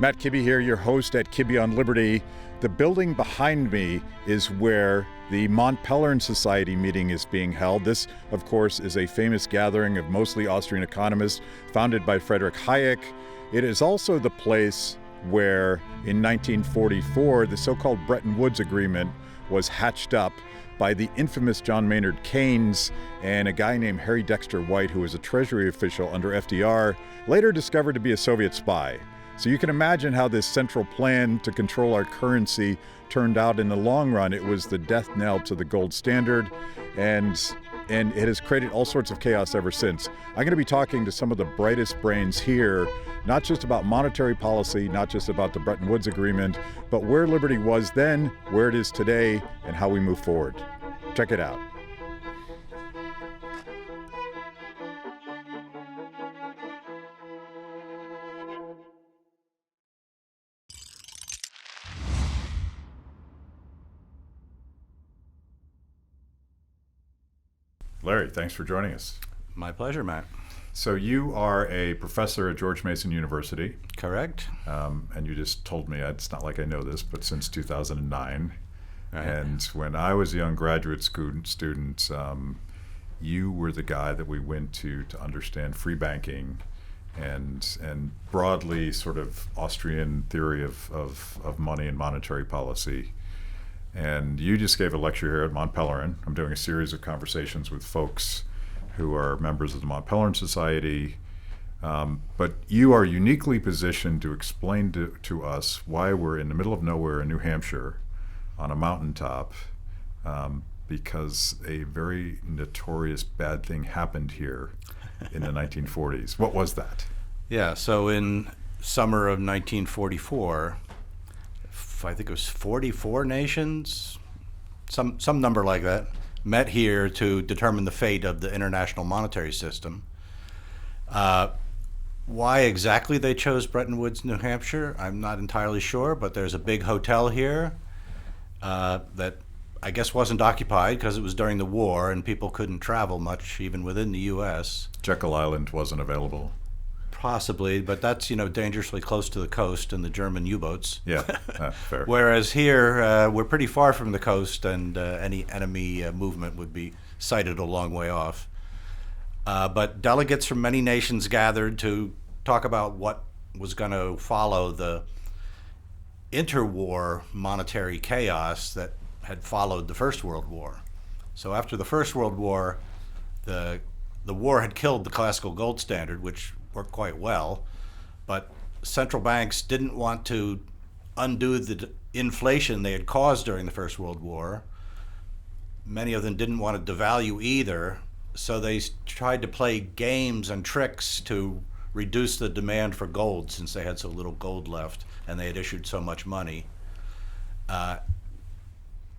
Matt Kibbe here, your host at Kibbe on Liberty. The building behind me is where the Mont Pelerin Society meeting is being held. This, of course, is a famous gathering of mostly Austrian economists founded by Friedrich Hayek. It is also the place where, in 1944, the so-called Bretton Woods Agreement was hatched up by the infamous John Maynard Keynes and a guy named Harry Dexter White, who was a Treasury official under FDR, later discovered to be a Soviet spy. So you can imagine how this central plan to control our currency turned out in the long run. It was the death knell to the gold standard, and it has created all sorts of chaos ever since. I'm going to be talking to some of the brightest brains here, not just about monetary policy, not just about the Bretton Woods Agreement, but where liberty was then, where it is today, and how we move forward. Check it out. Larry, thanks for joining us. My pleasure, Matt. So you are a professor at George Mason University. Correct. And you just told me, it's not like I know this, but since 2009. Right. And when I was a young graduate student, you were the guy that we went to understand free banking and broadly sort of Austrian theory of money and monetary policy. And you just gave a lecture here at Mont Pelerin. I'm doing a series of conversations with folks who are members of the Mont Pelerin Society. But you are uniquely positioned to explain to us why we're in the middle of nowhere in New Hampshire on a mountaintop, because a very notorious bad thing happened here in the 1940s. What was that? Yeah, so in summer of 1944, I think it was 44 nations, some number like that, met here to determine the fate of the international monetary system. Why exactly they chose Bretton Woods, New Hampshire, I'm not entirely sure, but there's a big hotel here that I guess wasn't occupied because it was during the war and people couldn't travel much, even within the U.S. Jekyll Island wasn't available. Possibly, but that's, dangerously close to the coast and the German U-boats. Yeah, fair. Whereas here, we're pretty far from the coast, and any enemy movement would be sighted a long way off. But delegates from many nations gathered to talk about what was going to follow the interwar monetary chaos that had followed the First World War. So after the First World War, the war had killed the classical gold standard, which worked quite well, but central banks didn't want to undo the inflation they had caused during the First World War. Many of them didn't want to devalue either, so they tried to play games and tricks to reduce the demand for gold, since they had so little gold left and they had issued so much money.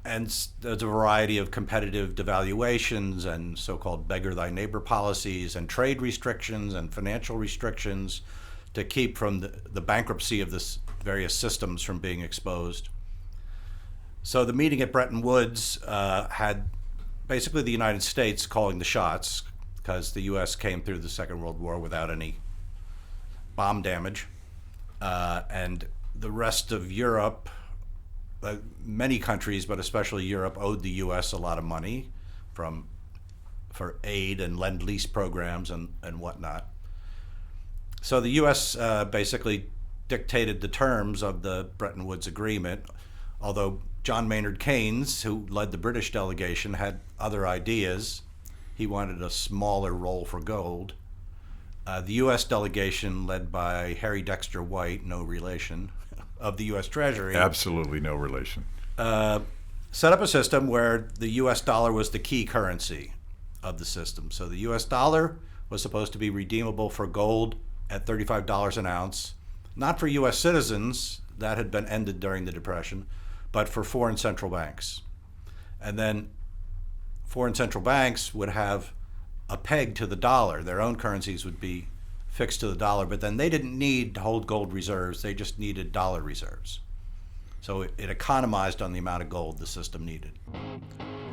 And there's a variety of competitive devaluations and so-called beggar thy neighbor policies and trade restrictions and financial restrictions to keep from the bankruptcy of this various systems from being exposed. So the meeting at Bretton Woods had basically the United States calling the shots, because the U.S. came through the Second World War without any bomb damage, and the rest of Europe, many countries, but especially Europe, owed the U.S. a lot of money for aid and lend-lease programs and whatnot. So the U.S. Basically dictated the terms of the Bretton Woods Agreement, although John Maynard Keynes, who led the British delegation, had other ideas. He wanted a smaller role for gold. The U.S. delegation, led by Harry Dexter White, no relation, of the U.S. Treasury. Absolutely no relation. Set up a system where the U.S. dollar was the key currency of the system. So the U.S. dollar was supposed to be redeemable for gold at $35 an ounce, not for U.S. citizens, that had been ended during the Depression, but for foreign central banks. And then foreign central banks would have a peg to the dollar. Their own currencies would be fixed to the dollar, but then they didn't need to hold gold reserves. They just needed dollar reserves. So it economized on the amount of gold the system needed.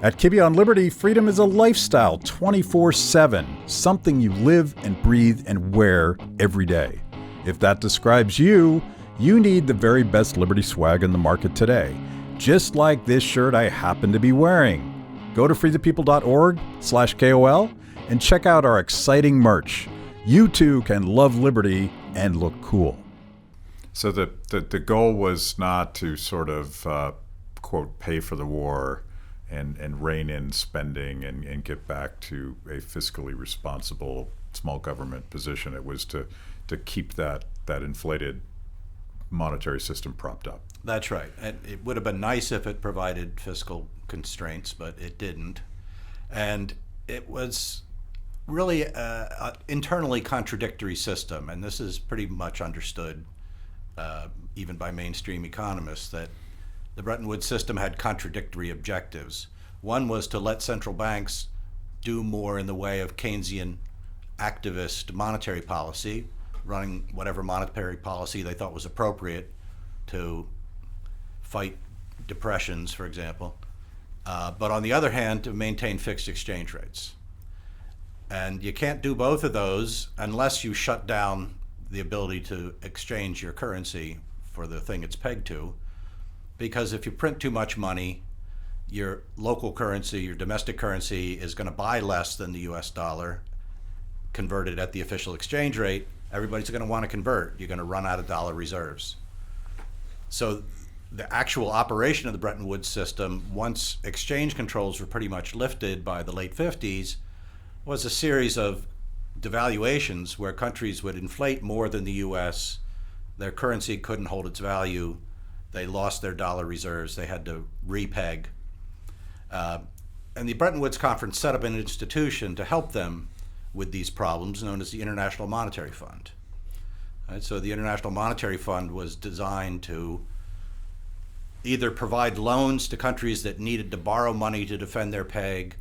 At Kibbe on Liberty, freedom is a lifestyle 24/7, something you live and breathe and wear every day. If that describes you, You need the very best Liberty swag in the market today, just like this shirt I happen to be wearing. Go to freethepeople.org/KOL and check out our exciting merch. You too can love liberty and look cool. So the goal was not to sort of, quote, pay for the war and rein in spending and get back to a fiscally responsible small government position. It was to keep that inflated monetary system propped up. That's right. And it would have been nice if it provided fiscal constraints, but it didn't. And it was really an internally contradictory system. And this is pretty much understood even by mainstream economists, that the Bretton Woods system had contradictory objectives. One was to let central banks do more in the way of Keynesian activist monetary policy, running whatever monetary policy they thought was appropriate to fight depressions, for example. But on the other hand, to maintain fixed exchange rates. And you can't do both of those unless you shut down the ability to exchange your currency for the thing it's pegged to. Because if you print too much money, your local currency, your domestic currency, is going to buy less than the US dollar converted at the official exchange rate. Everybody's going to want to convert. You're going to run out of dollar reserves. So the actual operation of the Bretton Woods system, once exchange controls were pretty much lifted by the late 50s, was a series of devaluations where countries would inflate more than the US. Their currency couldn't hold its value. They lost their dollar reserves. They had to repeg. And the Bretton Woods Conference set up an institution to help them with these problems known as the International Monetary Fund. Right, so the International Monetary Fund was designed to either provide loans to countries that needed to borrow money to defend their peg,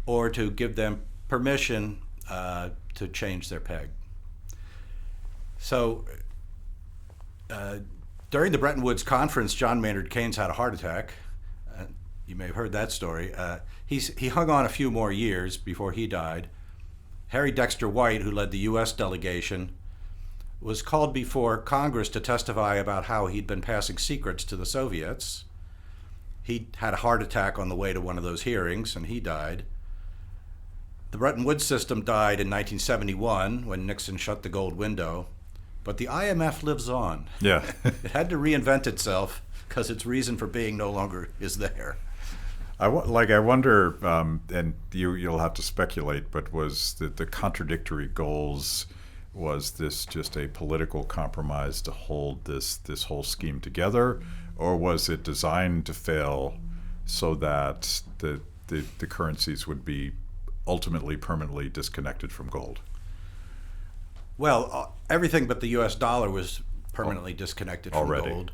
or to give them permission to change their peg. So during the Bretton Woods Conference, John Maynard Keynes had a heart attack. You may have heard that story. He hung on a few more years before he died. Harry Dexter White, who led the U.S. delegation, was called before Congress to testify about how he'd been passing secrets to the Soviets. He had a heart attack on the way to one of those hearings, and he died. The Bretton Woods system died in 1971 when Nixon shut the gold window, but the IMF lives on. Yeah. It had to reinvent itself because its reason for being no longer is there. I wonder, and you'll have to speculate, but was the contradictory goals, was this just a political compromise to hold this whole scheme together, or was it designed to fail so that the currencies would be ultimately permanently disconnected from gold? Well, everything but the U.S. dollar was permanently disconnected from already. Gold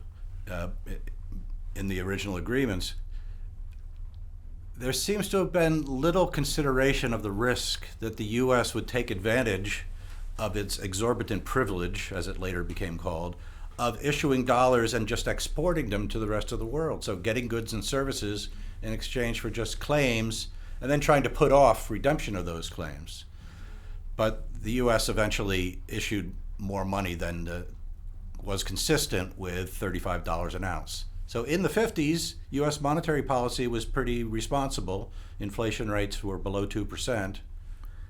in the original agreements. There seems to have been little consideration of the risk that the U.S. would take advantage of its exorbitant privilege, as it later became called, of issuing dollars and just exporting them to the rest of the world. So getting goods and services in exchange for just claims, and then trying to put off redemption of those claims. But the U.S. eventually issued more money than was consistent with $35 an ounce. So in the 50s, U.S. monetary policy was pretty responsible. Inflation rates were below 2%.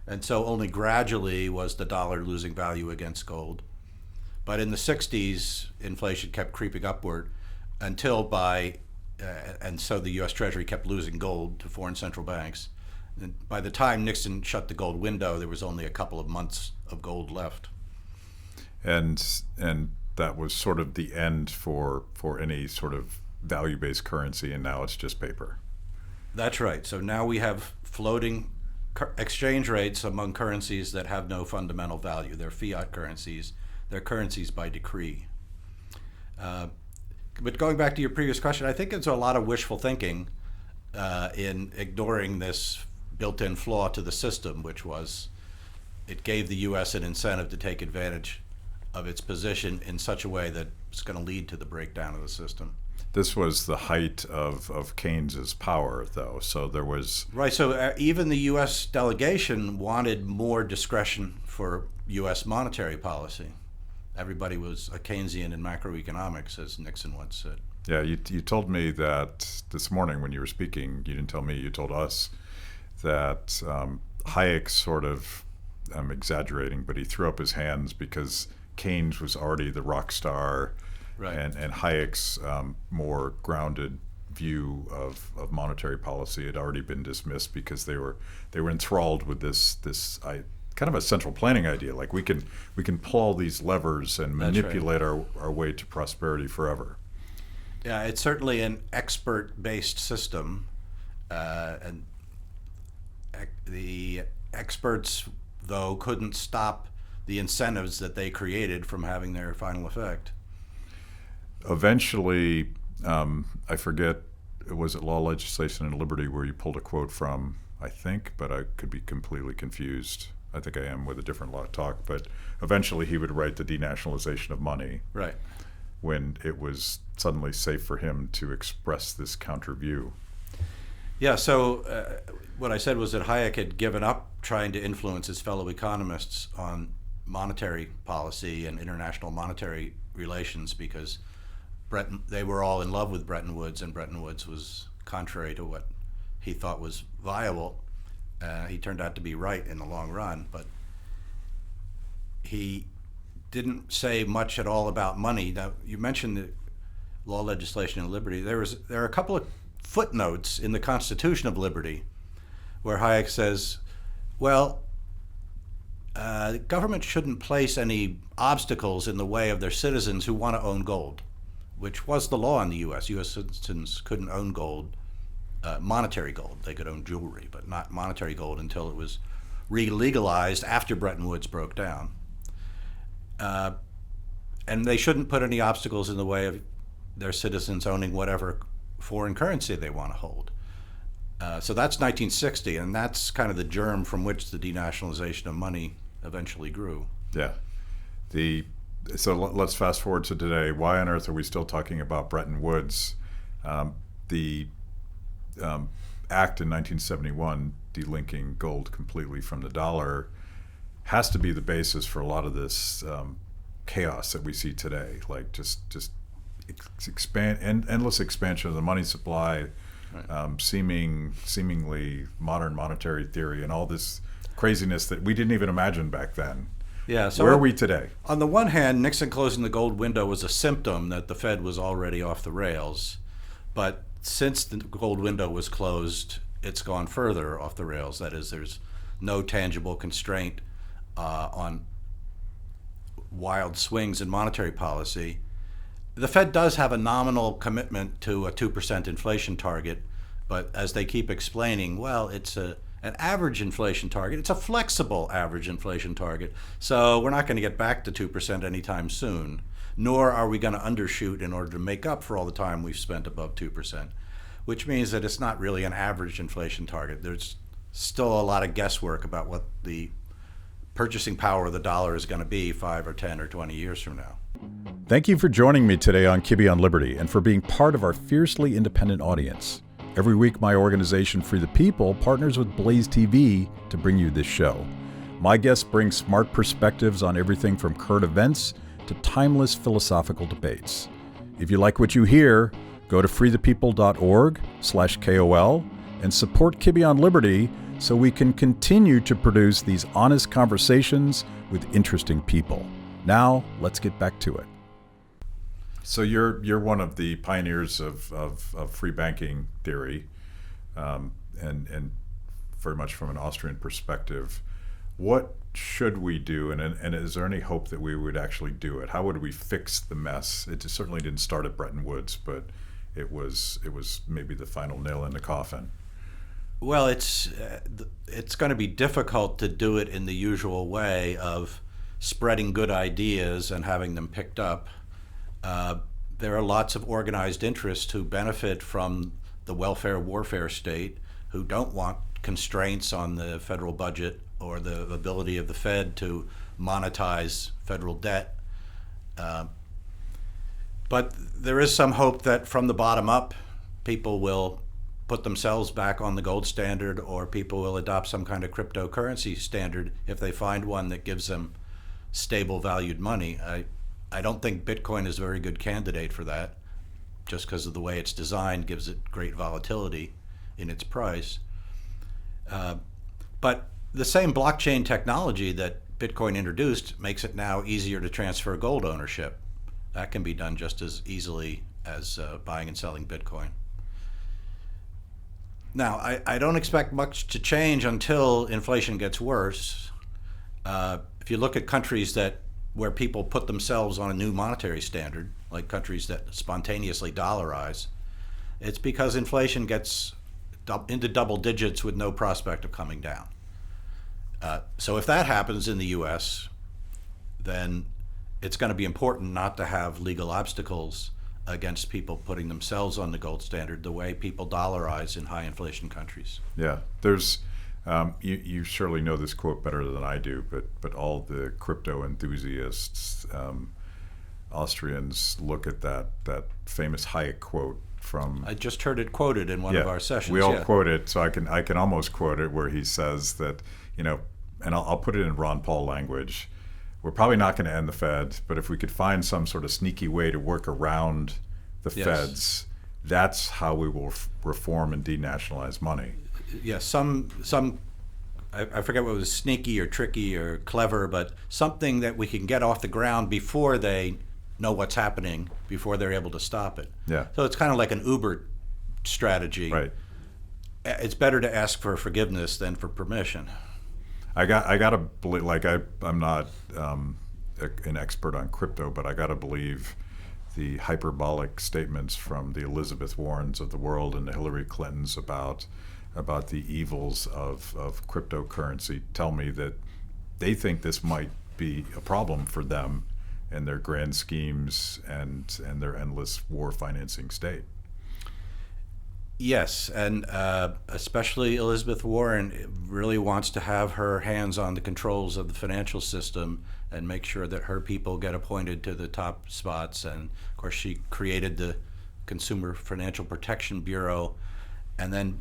And so only gradually was the dollar losing value against gold. But in the 60s, inflation kept creeping upward until and so the U.S. Treasury kept losing gold to foreign central banks. And by the time Nixon shut the gold window, there was only a couple of months of gold left. And that was sort of the end for any sort of value-based currency, and now it's just paper. That's right. So now we have floating exchange rates among currencies that have no fundamental value. They're fiat currencies. They're currencies by decree. But going back to your previous question, I think it's a lot of wishful thinking in ignoring this built-in flaw to the system, which was it gave the U.S. an incentive to take advantage of its position in such a way that it's going to lead to the breakdown of the system. This was the height of Keynes's power, though, so there was... Right, so even the U.S. delegation wanted more discretion for U.S. monetary policy. everybody was a Keynesian in macroeconomics, as Nixon once said. Yeah, you told me that this morning when you were speaking. You didn't tell me, you told us that Hayek sort of, I'm exaggerating, but he threw up his hands because Keynes was already the rock star, Right. and Hayek's more grounded view of monetary policy had already been dismissed because they were enthralled with this kind of a central planning idea, like we can pull all these levers and manipulate our way to prosperity forever. Yeah, it's certainly an expert-based system, and the experts, though, couldn't stop the incentives that they created from having their final effect. Eventually, I forget, was it Law, Legislation, and Liberty where you pulled a quote from, I think, but I could be completely confused. I think I am with a different law talk, but eventually he would write the denationalization of money. Right. When it was suddenly safe for him to express this counter view. Yeah, so what I said was that Hayek had given up trying to influence his fellow economists on monetary policy and international monetary relations because they were all in love with Bretton Woods, and Bretton Woods was contrary to what he thought was viable. He turned out to be right in the long run, but he didn't say much at all about money. Now, you mentioned the Law, Legislation, and Liberty. There are a couple of footnotes in the Constitution of Liberty where Hayek says, well, the government shouldn't place any obstacles in the way of their citizens who want to own gold, which was the law in the U.S. U.S. citizens couldn't own gold, monetary gold. They could own jewelry, but not monetary gold until it was re-legalized after Bretton Woods broke down. And they shouldn't put any obstacles in the way of their citizens owning whatever foreign currency they want to hold. So that's 1960, and that's kind of the germ from which the denationalization of money eventually grew. Yeah. So let's fast forward to today. Why on earth are we still talking about Bretton Woods? The act in 1971 delinking gold completely from the dollar has to be the basis for a lot of this chaos that we see today, like just endless expansion of the money supply, right. Seemingly modern monetary theory, and all this craziness that we didn't even imagine back then. Yeah. So where are we today? On the one hand, Nixon closing the gold window was a symptom that the Fed was already off the rails, but since the gold window was closed, it's gone further off the rails. That is, there's no tangible constraint on wild swings in monetary policy. The Fed does have a nominal commitment to a 2% inflation target, but as they keep explaining, well, it's an average inflation target. It's a flexible average inflation target. So we're not going to get back to 2% anytime soon, nor are we going to undershoot in order to make up for all the time we've spent above 2%, which means that it's not really an average inflation target. There's still a lot of guesswork about what the purchasing power of the dollar is going to be 5 or 10 or 20 years from now. Thank you for joining me today on Kibbe on Liberty and for being part of our fiercely independent audience. Every week, my organization, Free the People, partners with Blazetv to bring you this show. My guests bring smart perspectives on everything from current events to timeless philosophical debates. If you like what you hear, go to freethepeople.org/KOL and support Kibbe on Liberty so we can continue to produce these honest conversations with interesting people. Now, let's get back to it. So you're one of the pioneers of free banking theory, and very much from an Austrian perspective. What should we do, and is there any hope that we would actually do it? How would we fix the mess? It certainly didn't start at Bretton Woods, but it was maybe the final nail in the coffin. Well, it's going to be difficult to do it in the usual way of spreading good ideas and having them picked up. There are lots of organized interests who benefit from the welfare warfare state, who don't want constraints on the federal budget or the ability of the Fed to monetize federal debt. But there is some hope that from the bottom up, people will put themselves back on the gold standard, or people will adopt some kind of cryptocurrency standard if they find one that gives them stable valued money. I don't think Bitcoin is a very good candidate for that, just because of the way it's designed gives it great volatility in its price. But the same blockchain technology that Bitcoin introduced makes it now easier to transfer gold ownership. That can be done just as easily as buying and selling Bitcoin. Now, I don't expect much to change until inflation gets worse. If you look at countries where people put themselves on a new monetary standard, like countries that spontaneously dollarize, it's because inflation gets into double digits with no prospect of coming down. So if that happens in the U.S., then it's going to be important not to have legal obstacles against people putting themselves on the gold standard the way people dollarize in high inflation countries. Yeah, there's you surely know this quote better than I do, but all the crypto enthusiasts, Austrians, look at that famous Hayek quote from. I just heard it quoted in one of our sessions. We all quote it, so I can almost quote it, where he says that, and I'll put it in Ron Paul language. We're probably not going to end the Fed, but if we could find some sort of sneaky way to work around the Feds, that's how we will reform and denationalize money. Yes, I forget what was sneaky or tricky or clever, but something that we can get off the ground before they know what's happening, before they're able to stop it. Yeah. So it's kind of like an Uber strategy. Right. It's better to ask for forgiveness than for permission. I gotta believe, like I'm not an expert on crypto, but I gotta believe the hyperbolic statements from the Elizabeth Warrens of the world and the Hillary Clintons about the evils of cryptocurrency tell me that they think this might be a problem for them and their grand schemes and their endless war financing state. Yes, and especially Elizabeth Warren really wants to have her hands on the controls of the financial system and make sure that her people get appointed to the top spots. And of course, she created the Consumer Financial Protection Bureau and then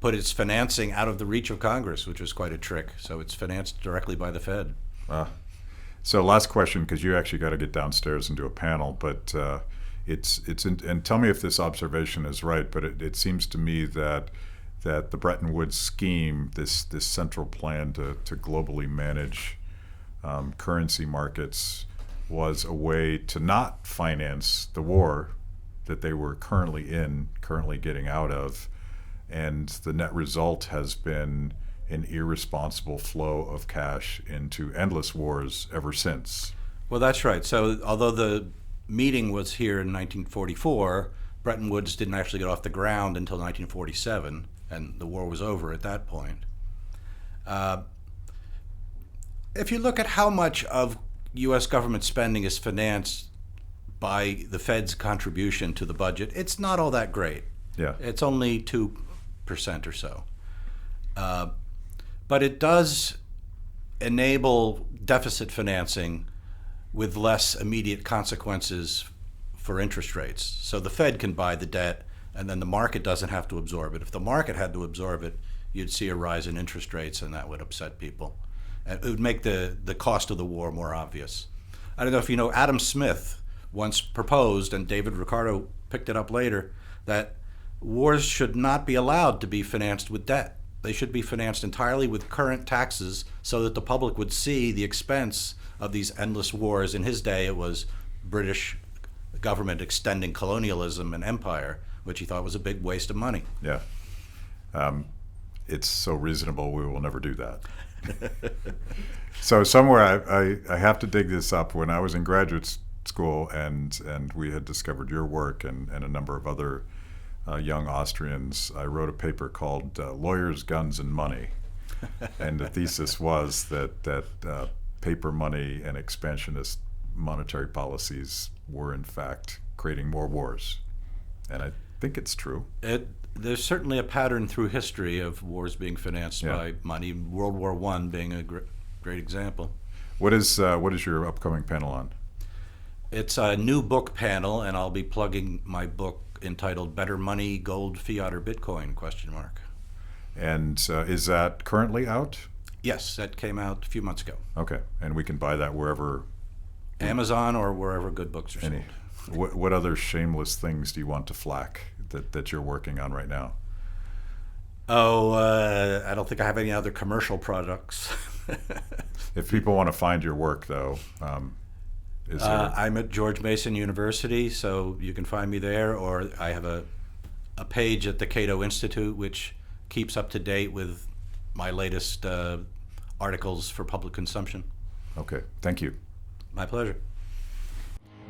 put its financing out of the reach of Congress, which was quite a trick. So it's financed directly by the Fed. So last question, because you actually got to get downstairs and do a panel, but and tell me if this observation is right, but it seems to me that the Bretton Woods scheme, this central plan to globally manage currency markets, was a way to not finance the war that they were currently getting out of, and the net result has been an irresponsible flow of cash into endless wars ever since. Well, that's right. So although the meeting was here in 1944, Bretton Woods didn't actually get off the ground until 1947, and the war was over at that point. If you look at how much of U.S. government spending is financed by the Fed's contribution to the budget, it's not all that great. Yeah. It's only 2% or so. But it does enable deficit financing with less immediate consequences for interest rates. So the Fed can buy the debt, and then the market doesn't have to absorb it. If the market had to absorb it, you'd see a rise in interest rates, and that would upset people. And it would make the cost of the war more obvious. I don't know if you know, Adam Smith once proposed, and David Ricardo picked it up later, that wars should not be allowed to be financed with debt. They should be financed entirely with current taxes so that the public would see the expense of these endless wars. In his day, it was British government extending colonialism and empire, which he thought was a big waste of money. Yeah. It's so reasonable, we will never do that. So somewhere I have to dig this up. When I was in graduate school and we had discovered your work and a number of other young Austrians, I wrote a paper called Lawyers, Guns, and Money. And the thesis was that paper money and expansionist monetary policies were in fact creating more wars. And I think it's true. There's certainly a pattern through history of wars being financed by money, World War I being a great example. What is your upcoming panel on? It's a new book panel, and I'll be plugging my book entitled Better Money, Gold, Fiat, or Bitcoin, ? And is that currently out? Yes, that came out a few months ago. Okay, and we can buy that wherever Amazon or wherever good books are sold. What other shameless things do you want to flack that you're working on right now? Oh, I don't think I have any other commercial products. If people want to find your work, though, is there... I'm at George Mason University, so you can find me there, or I have a page at the Cato Institute, which keeps up to date with my latest articles for public consumption. Okay, thank you. My pleasure.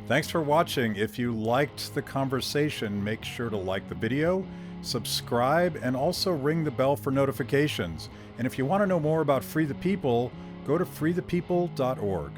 Thanks for watching. If you liked the conversation, make sure to like the video, subscribe, and also ring the bell for notifications. And if you want to know more about Free the People, go to freethepeople.org.